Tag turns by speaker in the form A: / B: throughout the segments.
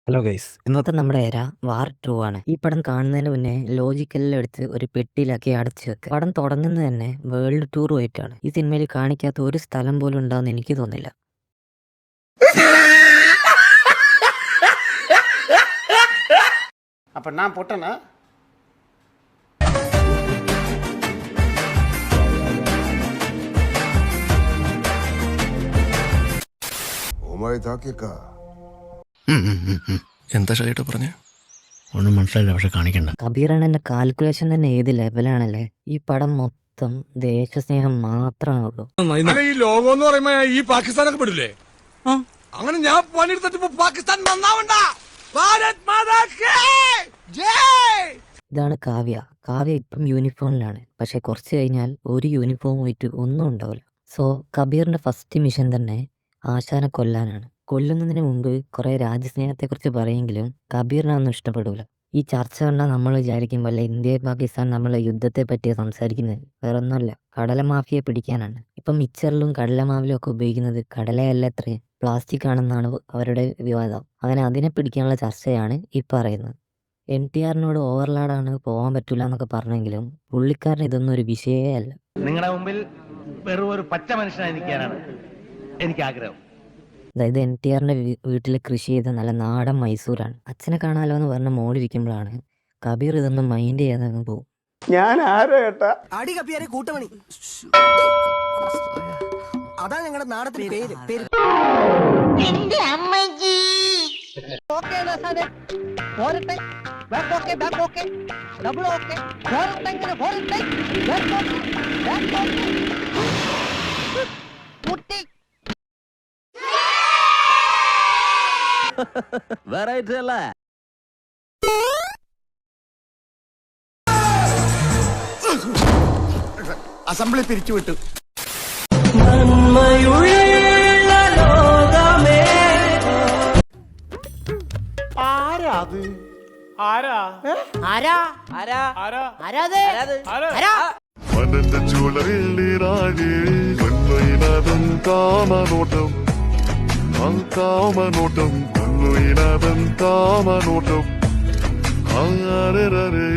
A: Hello guys, ഇന്നത്തെ നമ്മുടെ എര വാർ 2 ആണ്. ഈ പടം കാണുന്നതിന് മുന്നേ ലോജിക്കെല്ലാം എടുത്ത് ഒരു പെട്ടിയിലാക്കി അടച്ചു വെക്കുക. പടം തുടങ്ങുന്നത് തന്നെ വേൾഡ് ടൂർ പോയിട്ടാണ്. ഈ സിനിമയിൽ കാണിക്കാത്ത ഒരു സ്ഥലം പോലും ഉണ്ടാവുമെന്ന് എനിക്ക് തോന്നില്ല.
B: அப்ப நான் பொட்டனா?
C: എന്താ ഷൈട്ട് പറഞ്ഞ
D: ഒന്നും മനസ്സിലായില്ല, പക്ഷെ കാണിക്കണ്ട.
A: കബീറണ്ണന്റെ കാൽക്കുലേഷൻ തന്നെ ഏത് ലെവലാണല്ലേ. ഈ പടം മൊത്തം ദേശസ്നേഹം മാത്രമാണുള്ളൂ.
E: ഈ ലോകം എന്ന് പറയുമ്പോ ഈ പാകിസ്ഥാനൊക്കെ പെടില്ലേ? അങ്ങനെ ഞാൻ പണിയെടുത്തിട്ട് പാകിസ്ഥാൻ നന്നാവണ്ട. ഭാരത് മാതാ കി ജയ്.
A: ഇതാണ് കാവ്യ. കാവ്യ ഇപ്പം യൂണിഫോമിലാണ്. പക്ഷെ കുറച്ച് കഴിഞ്ഞാൽ ഒരു യൂണിഫോം പോയിട്ട് ഒന്നും ഉണ്ടാവില്ല. സോ കബീറിന്റെ ഫസ്റ്റ് മിഷൻ തന്നെ ആശാനെ കൊല്ലാനാണ്. കൊല്ലുന്നതിന് മുമ്പ് കുറെ രാജ്യസ്നേഹത്തെക്കുറിച്ച് പറയെങ്കിലും കബീറിനൊന്നും ഇഷ്ടപ്പെടില്ല. ഈ ചർച്ച കണ്ടാൽ നമ്മൾ വിചാരിക്കും പോലെ ഇന്ത്യ പാകിസ്ഥാൻ നമ്മളെ യുദ്ധത്തെ പറ്റി സംസാരിക്കുന്നത്. വേറെ ഒന്നുമല്ല, കടല മാഫിയെ പിടിക്കാനാണ്. ഇപ്പം മിച്ചറിലും കടലമാവിലും ഒക്കെ ഉപയോഗിക്കുന്നത് കടലയല്ല എത്ര പ്ലാസ്റ്റിക് ആണെന്നാണ് അവരുടെ വിവാദം. അങ്ങനെ അതിനെ പിടിക്കാനുള്ള ചർച്ചയാണ് ഈ പറയുന്നത്. NTRനോട് ഓവർലോഡാണ്, പോകാൻ പറ്റില്ല എന്നൊക്കെ പറഞ്ഞെങ്കിലും പുള്ളിക്കാരൻ ഇതൊന്നും ഒരു വിഷയമേ അല്ല.
F: നിങ്ങളുടെ മുമ്പിൽ വെറും ഒരു പച്ച മനുഷ്യനായിരിക്കാനാണ് എനിക്ക് ആഗ്രഹം.
A: അതായത് NTRന്റെ വീട്ടിൽ കൃഷി ചെയ്ത നല്ല നാടൻ മൈസൂരാണ്. അച്ഛനെ കാണാലോ എന്ന് പറഞ്ഞ മോളിരിക്കുമ്പോഴാണ് കബീർ ഇതൊന്നും മൈൻഡ് ചെയ്യാതെ അങ്ങ് പോകും.
B: ഞാൻ ആരോ ഏട്ടാ?
G: അടി കപ്പിയാരെ കൂട്ടമണി, അതാണ് ഞങ്ങളുടെ നാടത്തിന്റെ പേര്.
F: വെറൈറ്റി അല്ലേ?
B: അസംബ്ലി പിരിച്ചുവിട്ടു. ആരാ അത്?
H: മനന്റെ ചുളയിലിറാഴി പൊന്നുയിനാഥൻ കാമനോട്ടം കാമനോട്ടം പൊന്നുയിനാഥൻ കാമനോട്ടം ആരേ.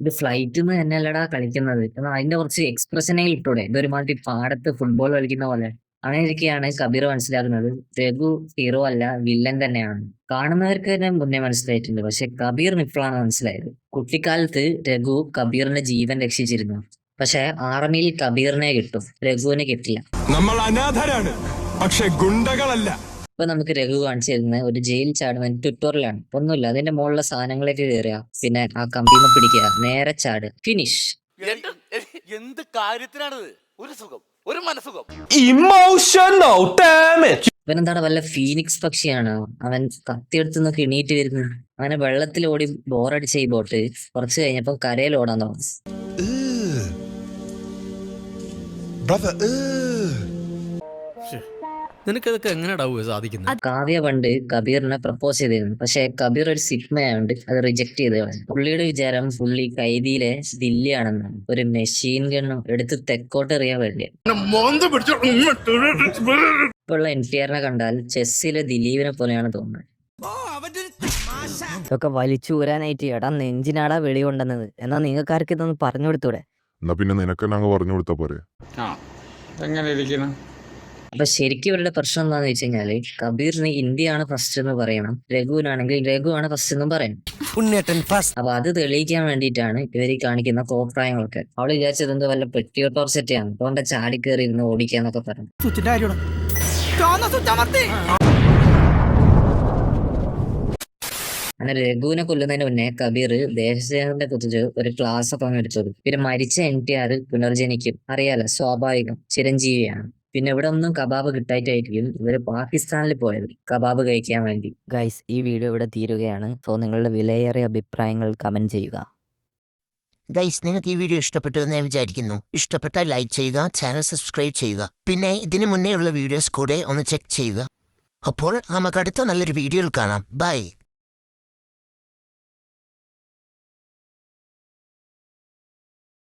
A: ഇത് ഫ്ലൈറ്റിൽ നിന്ന് തന്നെയല്ലടാ കളിക്കുന്നത്. എന്നാൽ അതിന്റെ കുറച്ച് എക്സ്പ്രഷനെ ഇട്ടൂടെ. ഇതൊരുമാതിരി പാടത്ത് ഫുട്ബോൾ കളിക്കുന്ന പോലെ. അങ്ങനെ ഇരിക്കെയാണ് കബീർ മനസ്സിലാക്കുന്നത് രഘു ഹീറോ അല്ല, വില്ലൻ തന്നെയാണ്. കാണുന്നവർക്ക് തന്നെ മുന്നേ മനസ്സിലായിട്ടുണ്ട്, പക്ഷെ കബീറിന് ഇപ്പോഴാണ് മനസ്സിലായത്. കുട്ടിക്കാലത്ത് രഘു കബീറിന്റെ ജീവൻ രക്ഷിച്ചിരുന്നു. പക്ഷെ ആർമിയിൽ കബീറിനെ കിട്ടും, രഘുവിനെ കിട്ടില്ല.
E: നമ്മൾ അനാഥരാണ്, പക്ഷെ ഗുണ്ടകളല്ല.
A: ഇപ്പൊ നമുക്ക് രഘു കാണിച്ചു തരുന്ന ഒരു ജയിൽ ചാടുന്ന ട്യൂട്ടോറിയലാണ്. ഒന്നുമില്ല, അതിന്റെ മുകളിലുള്ള സാധനങ്ങളേക്ക് കയറുക, പിന്നെ ആ കമ്പിന്ന് പിടിക്കുക, നേരെ ചാട്, ഫിനിഷ്.
I: എന്ത് കാര്യത്തിനാണിത്? ഒരു സുഖം, ഒരു മനസുഖം.
E: Emotional damage.
A: ഇവനെന്താണ് വല്ല ഫീനിക്സ് പക്ഷിയാണ്? അവൻ കത്തിയെടുത്തുനിന്നൊക്കെ എണീറ്റ് വരുന്നു. അങ്ങനെ വെള്ളത്തിൽ ഓടി ബോറടിച്ച ഈ ബോട്ട് കുറച്ച് കഴിഞ്ഞപ്പോ കരയിൽ ഓടാൻ തുടങ്ങി.
D: നിനക്കതൊക്കെ എങ്ങനെയാ സാധിക്കുന്നത്?
A: കാവ്യ പണ്ട് കബീറിനെ പ്രപ്പോസ് ചെയ്തിരുന്നു. പക്ഷെ കബീർ ഒരു സിഗ്മയായോണ്ട് അത് റിജക്ട് ചെയ്ത് കളഞ്ഞു. പുള്ളിയുടെ വിചാരം പുള്ളി കൈദിയിലെ ദില്ലിയാണെന്നാണ്. ഒരു മെഷീൻ ഗണ്ണും എടുത്ത് തെക്കോട്ട് എറിയാൻ വേണ്ടി. ഇപ്പോഴുള്ള NTRനെ കണ്ടാൽ ചെസ്സിലെ ദിലീപിനെ പോലെയാണ് തോന്നുന്നത്. ഇതൊക്കെ വലിച്ചൂരാനായിട്ട് എടാ നെഞ്ചിനാടാ വെളി കൊണ്ടുവന്നത്. എന്നാ നിങ്ങൾക്കാർക്ക് ഇതൊന്ന് പറഞ്ഞു കൊടുത്തൂടെ?
H: എന്നാ പിന്നെ നിനക്ക് ഞങ്ങൾ പറഞ്ഞു കൊടുത്താ പോരെ?
A: അപ്പൊ ശരിക്കും ഇവരുടെ പ്രശ്നം എന്താന്ന് വെച്ച് കഴിഞ്ഞാല് കബീറിന് ഇന്ത്യയാണ് ഫസ്റ്റ് എന്ന് പറയണം, രഘുവിനാണെങ്കിൽ രഘു ആണ് ഫസ്റ്റ് എന്നും പറയണം. അപ്പൊ അത് തെളിയിക്കാൻ വേണ്ടിയിട്ടാണ് ഇവർ കാണിക്കുന്ന കോപ്രായങ്ങളൊക്കെ. അവള് വിചാരിച്ചത് എന്തോ വല്ല പെട്ടിയോട്ടോർ സെറ്റാണ്, അതുകൊണ്ട് ചാടിക്കേറി ഇരുന്ന് ഓടിക്കാന്നൊക്കെ പറഞ്ഞു. അങ്ങനെ രഘുവിനെ കൊല്ലുന്നതിന് മുന്നേ കബീർ ദേശസ്നേഹത്തെ കുറിച്ച് ഒരു ക്ലാസ് ഒക്കെ എടുത്തത്. പിന്നെ മരിച്ച NTR പുനർജനിക്കും, അറിയാലോ, സ്വാഭാവികം, ചിരഞ്ജീവിയാണ്. പിന്നെ ഇവിടെ ഒന്നും കബാബ് കിട്ടായിട്ടായിരിക്കും ഇവര് പാകിസ്ഥാനിൽ പോയത് കബാബ് കഴിക്കാൻ വേണ്ടി. ഗൈസ്, ഈ വീഡിയോ ഇവിടെ തീരുകയാണ്. സോ നിങ്ങളുടെ വിലയേറിയ അഭിപ്രായങ്ങൾ കമന്റ് ചെയ്യുക.
G: ഗൈസ്, നിങ്ങൾക്ക് ഈ വീഡിയോ ഇഷ്ടപ്പെട്ടു എന്ന് ഞാൻ വിചാരിക്കുന്നു. ഇഷ്ടപ്പെട്ടാൽ ലൈക്ക് ചെയ്യുക, ചാനൽ സബ്സ്ക്രൈബ് ചെയ്യുക. പിന്നെ ഇതിനു മുന്നേ ഉള്ള വീഡിയോസ് കൂടെ ഒന്ന് ചെക്ക് ചെയ്യുക. അപ്പോൾ നമുക്ക് അടുത്ത നല്ലൊരു വീഡിയോയിൽ കാണാം. ബൈ.